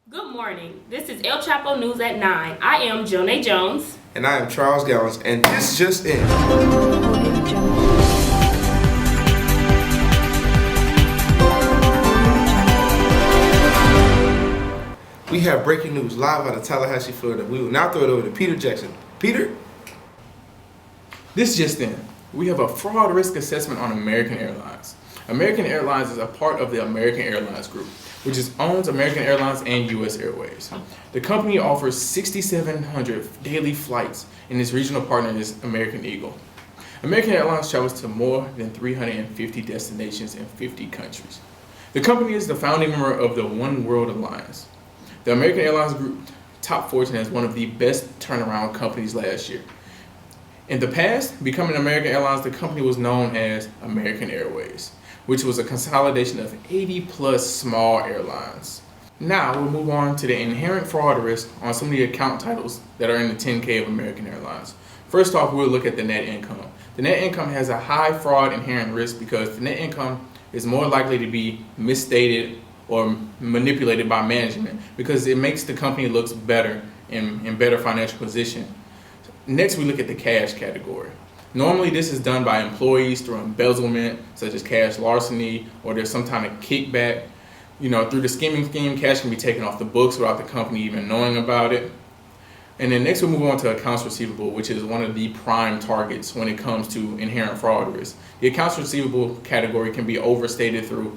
Good morning. This is El Chapo News at 9. I am Jonay Jones. And I am Charles Gallons, and this just in. We have breaking news live out of Tallahassee, Florida. We will now throw it over to Peter Jackson. Peter? This just in. We have a fraud risk assessment on American Airlines. American Airlines is a part of the American Airlines Group, which owns American Airlines and U.S. Airways. The company offers 6,700 daily flights, and its regional partner is American Eagle. American Airlines travels to more than 350 destinations in 50 countries. The company is the founding member of the One World Alliance. The American Airlines Group topped Fortune as one of the best turnaround companies last year. In the past, becoming American Airlines, the company was known as American Airways, which was a consolidation of 80 plus small airlines. Now we'll move on to the inherent fraud risk on some of the account titles that are in the 10K of American Airlines. First off, we'll look at the net income. The net income has a high fraud inherent risk because the net income is more likely to be misstated or manipulated by management because it makes the company looks better in better financial position. Next, we look at the cash category. Normally, this is done by employees through embezzlement, such as cash larceny, or there's some kind of kickback. Through the skimming scheme, cash can be taken off the books without the company even knowing about it. And then next, we move on to accounts receivable, which is one of the prime targets when it comes to inherent fraud risk. The accounts receivable category can be overstated through,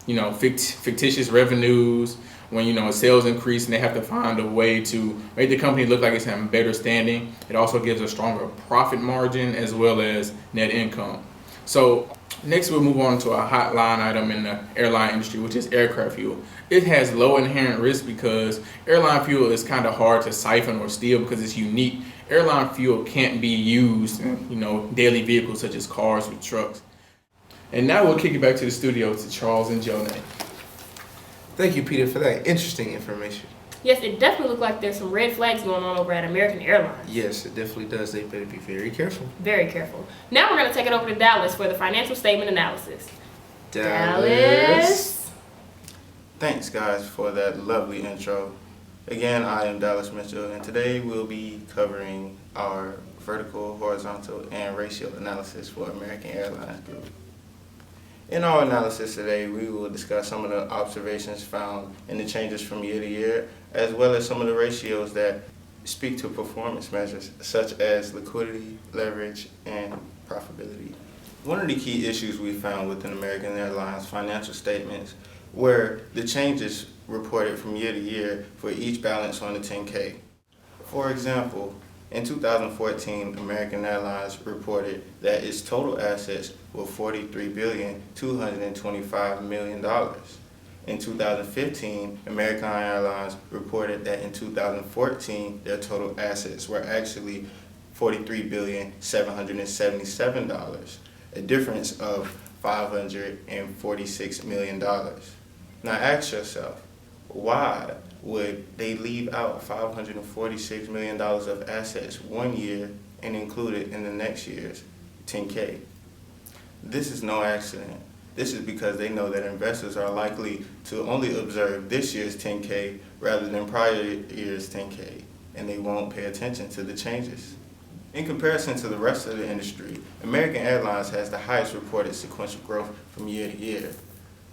fictitious revenues. When sales increase and they have to find a way to make the company look like it's in better standing. It also gives a stronger profit margin as well as net income. So next we'll move on to a hot line item in the airline industry, which is aircraft fuel. It has low inherent risk because airline fuel is kind of hard to siphon or steal because it's unique. Airline fuel can't be used in daily vehicles such as cars or trucks. And now we'll kick it back to the studio to Charles and Jonay. Thank you, Peter, for that interesting information. Yes, it definitely looks like there's some red flags going on over at American Airlines. Yes, it definitely does. They better be very careful. Very careful. Now we're going to take it over to Dallas for the financial statement analysis. Dallas. Thanks, guys, for that lovely intro. Again, I am Dallas Mitchell, and today we'll be covering our vertical, horizontal, and ratio analysis for American Airlines Group. In our analysis today, we will discuss some of the observations found in the changes from year to year, as well as some of the ratios that speak to performance measures, such as liquidity, leverage, and profitability. One of the key issues we found within American Airlines financial statements were the changes reported from year to year for each balance on the 10K. For example, in 2014, American Airlines reported that its total assets were $43,225 million. In 2015, American Airlines reported that in 2014, their total assets were actually $43,777, a difference of $546 million. Now ask yourself, why would they leave out $546 million of assets one year and include it in the next year's 10K? This is no accident. This is because they know that investors are likely to only observe this year's 10K rather than prior year's 10K, and they won't pay attention to the changes. In comparison to the rest of the industry, American Airlines has the highest reported sequential growth from year to year.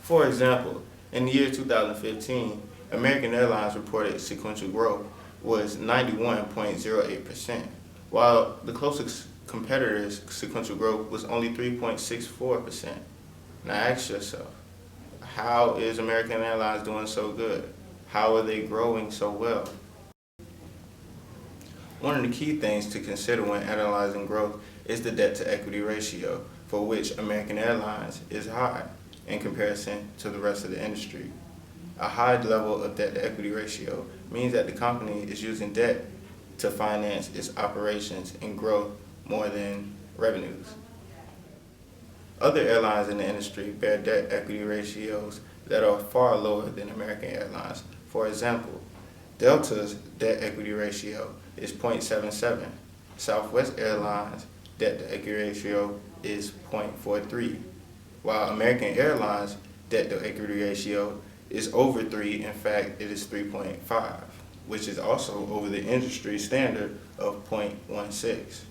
For example, in the year 2015, American Airlines reported sequential growth was 91.08%, while the closest competitor's sequential growth was only 3.64%. Now ask yourself, how is American Airlines doing so good? How are they growing so well? One of the key things to consider when analyzing growth is the debt-to-equity ratio, for which American Airlines is high in comparison to the rest of the industry. A high level of debt-to-equity ratio means that the company is using debt to finance its operations and growth more than revenues. Other airlines in the industry bear debt-equity ratios that are far lower than American Airlines. For example, Delta's debt-equity ratio is 0.77. Southwest Airlines' debt-to-equity ratio is 0.43, while American Airlines' debt-to-equity ratio is over 3. In fact, it is 3.5, which is also over the industry standard of 0.16.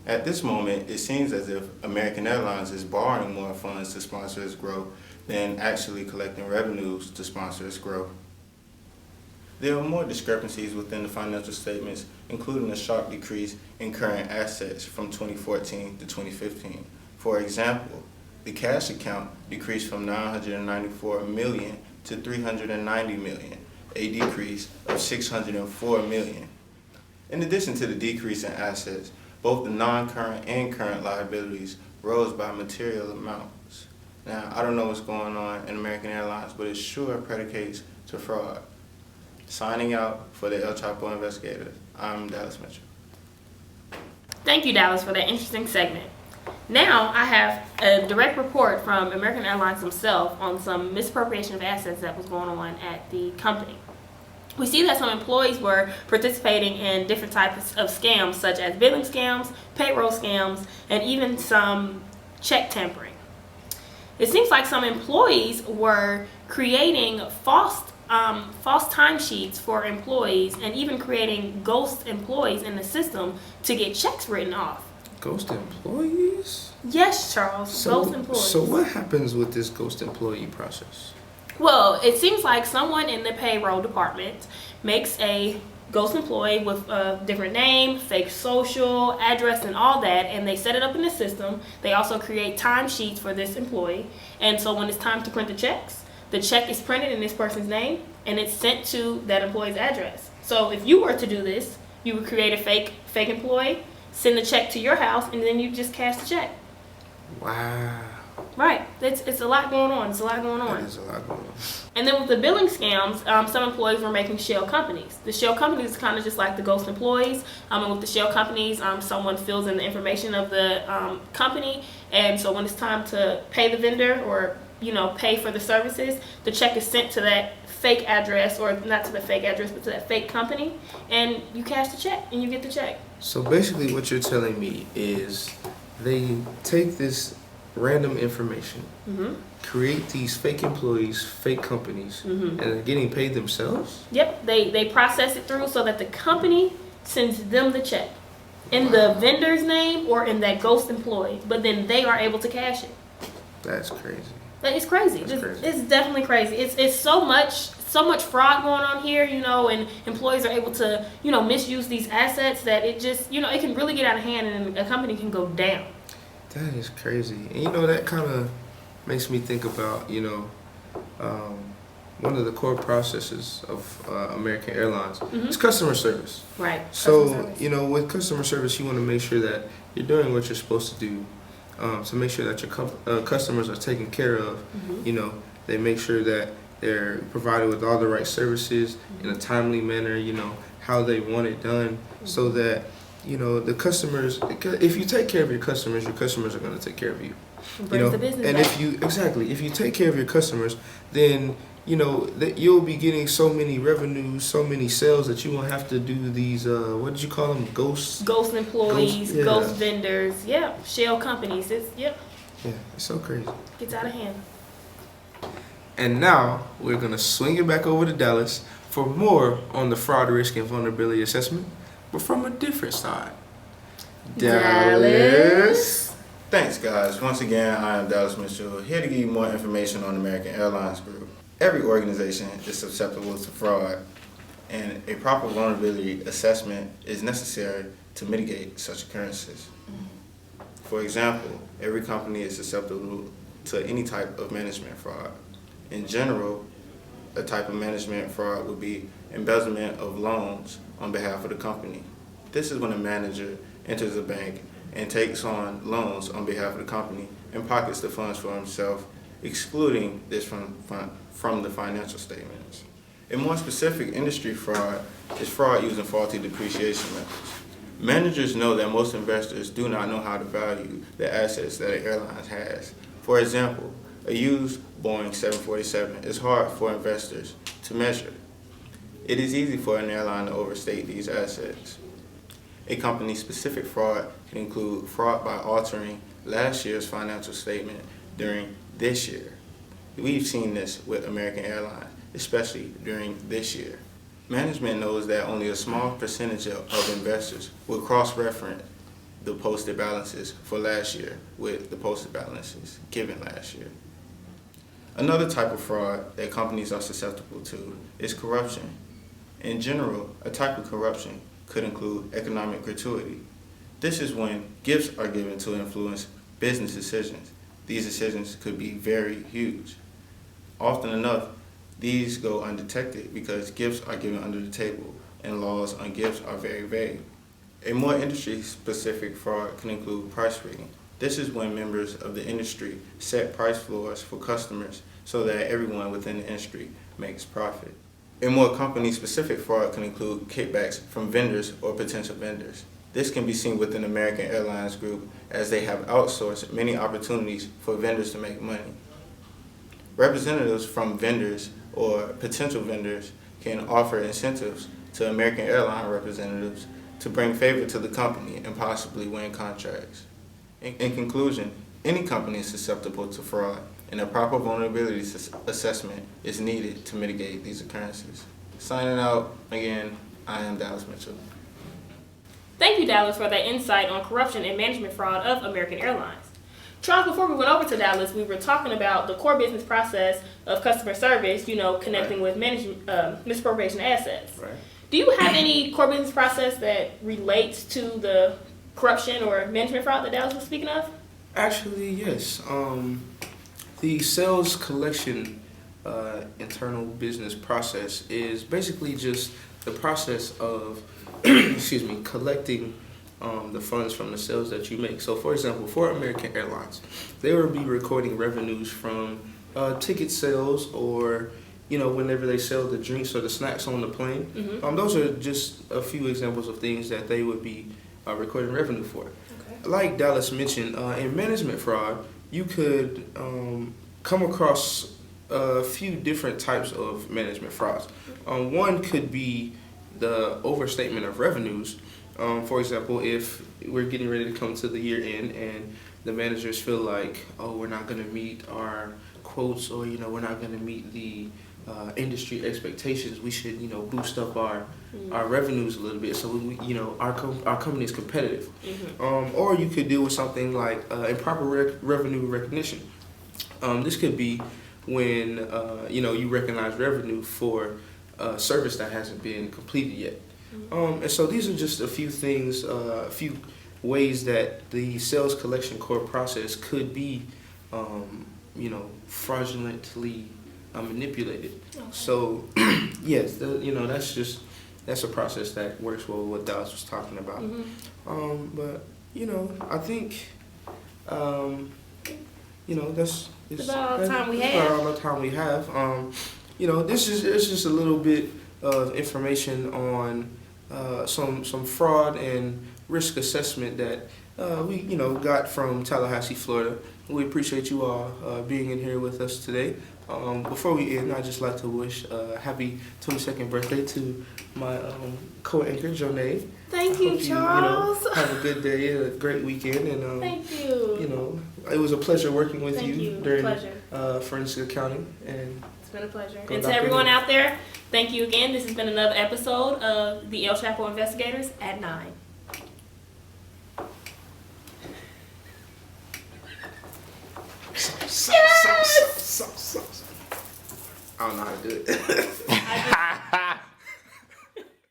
At this moment, it seems as if American Airlines is borrowing more funds to sponsor its growth than actually collecting revenues to sponsor its growth. There are more discrepancies within the financial statements, including a sharp decrease in current assets from 2014 to 2015. For example, the cash account decreased from $994 million to $390 million, a decrease of $604 million. In addition to the decrease in assets, both the non-current and current liabilities rose by material amounts. Now, I don't know what's going on in American Airlines, but it sure predicates to fraud. Signing out for the El Chapo Investigators, I'm Dallas Mitchell. Thank you, Dallas, for that interesting segment. Now I have a direct report from American Airlines himself on some misappropriation of assets that was going on at the company. We see that some employees were participating in different types of scams, such as billing scams, payroll scams, and even some check tampering. It seems like some employees were creating false timesheets for employees and even creating ghost employees in the system to get checks written off. Ghost employees? Yes, Charles, ghost employees. So what happens with this ghost employee process? Well, it seems like someone in the payroll department makes a ghost employee with a different name, fake social, address, and all that, and they set it up in the system. They also create timesheets for this employee, and so when it's time to print the check is printed in this person's name, and it's sent to that employee's address. So if you were to do this, you would create a fake employee, send the check to your house, and then you just cash the check. Wow. Right. It's a lot going on. It's a lot going on. That is a lot going on. And then with the billing scams, some employees were making shell companies. The shell companies is kind of just like the ghost employees. And with the shell companies, someone fills in the information of the company, and so when it's time to pay the vendor or pay for the services, the check is sent to that fake address, or not to the fake address, but to that fake company, and you cash the check and you get the check. So basically what you're telling me is they take this random information, create these fake employees, fake companies, and they're getting paid themselves? Yep, they process it through so that the company sends them the check in the vendor's name or in that ghost employee, but then they are able to cash it. That's crazy. It's crazy. It's definitely crazy. It's so much fraud going on here, and employees are able to, misuse these assets that it just, it can really get out of hand and a company can go down. That is crazy. And that kind of makes me think about, one of the core processes of American Airlines is customer service. Right. So, with customer service, you want to make sure that you're doing what you're supposed to do to make sure that your customers are taken care of. They make sure that they're provided with all the right services in a timely manner, how they want it done, so that the customers, if you take care of your customers are going to take care of you. Brings the business and back. if you take care of your customers, then that you'll be getting so many revenues, so many sales that you won't have to do these what did you call them, ghost employees, ghost vendors, shell companies. Yeah, it's so crazy. Gets out of hand. And now we're gonna swing it back over to Dallas for more on the fraud, risk, and vulnerability assessment, but from a different side. Dallas. Thanks, guys. Once again, I am Dallas Mitchell, here to give you more information on American Airlines Group. Every organization is susceptible to fraud, and a proper vulnerability assessment is necessary to mitigate such occurrences. For example, every company is susceptible to any type of management fraud. In general, a type of management fraud would be embezzlement of loans on behalf of the company. This is when a manager enters a bank and takes on loans on behalf of the company and pockets the funds for himself, excluding this from the financial statements. A more specific industry fraud is fraud using faulty depreciation methods. Managers know that most investors do not know how to value the assets that an airline has. For example, a used Boeing 747 is hard for investors to measure. It is easy for an airline to overstate these assets. A company-specific fraud can include fraud by altering last year's financial statement during this year. We've seen this with American Airlines, especially during this year. Management knows that only a small percentage of investors will cross-reference the posted balances for last year with the posted balances given last year. Another type of fraud that companies are susceptible to is corruption. In general, a type of corruption could include economic gratuity. This is when gifts are given to influence business decisions. These decisions could be very huge. Often enough, these go undetected because gifts are given under the table and laws on gifts are very vague. A more industry-specific fraud can include price rigging. This is when members of the industry set price floors for customers so that everyone within the industry makes profit. A more company-specific fraud can include kickbacks from vendors or potential vendors. This can be seen within American Airlines Group as they have outsourced many opportunities for vendors to make money. Representatives from vendors or potential vendors can offer incentives to American Airlines representatives to bring favor to the company and possibly win contracts. In conclusion, any company is susceptible to fraud, and a proper vulnerability assessment is needed to mitigate these occurrences. Signing out, again, I am Dallas Mitchell. Thank you, Dallas, for that insight on corruption and management fraud of American Airlines. Charles, before we went over to Dallas, we were talking about the core business process of customer service, connecting with misappropriation assets. Right. Do you have any core business process that relates to the corruption or management fraud that Dallas was speaking of? Actually, yes. The sales collection internal business process is basically just the process of collecting the funds from the sales that you make. So, for example, for American Airlines, they will be recording revenues from ticket sales or, whenever they sell the drinks or the snacks on the plane. Mm-hmm. Those are just a few examples of things that they would be recording revenue for. Okay. Like Dallas mentioned, in management fraud, you could come across a few different types of management frauds. One could be the overstatement of revenues. For example, if we're getting ready to come to the year end and the managers feel like, we're not going to meet our quotes or, we're not going to meet the industry expectations, we should, boost up our revenues a little bit so our company is competitive. Mm-hmm. Or you could deal with something like improper revenue recognition. This could be when you recognize revenue for a service that hasn't been completed yet. And so these are just a few things, a few ways that the sales collection core process could be, fraudulently manipulated. Okay. So, yes, that's a process that works well with what Dallas was talking about. Mm-hmm. But I think, that's about all the time we that's have. about all the time we have. It's just a little bit of information on some fraud and risk assessment that we got from Tallahassee, Florida. We appreciate you all being in here with us today. Before we end, I'd just like to wish a happy 22nd birthday to my co-anchor, Jonae. Thank you, Charles. Have a good day, a great weekend, and Thank you. It was a pleasure working with Thank you. during Pleasure. forensic accounting. And It's been a pleasure. Go And to back everyone in. out there, thank you again. This has been another episode of the El Chapo Investigators at 9. I don't know how to do it.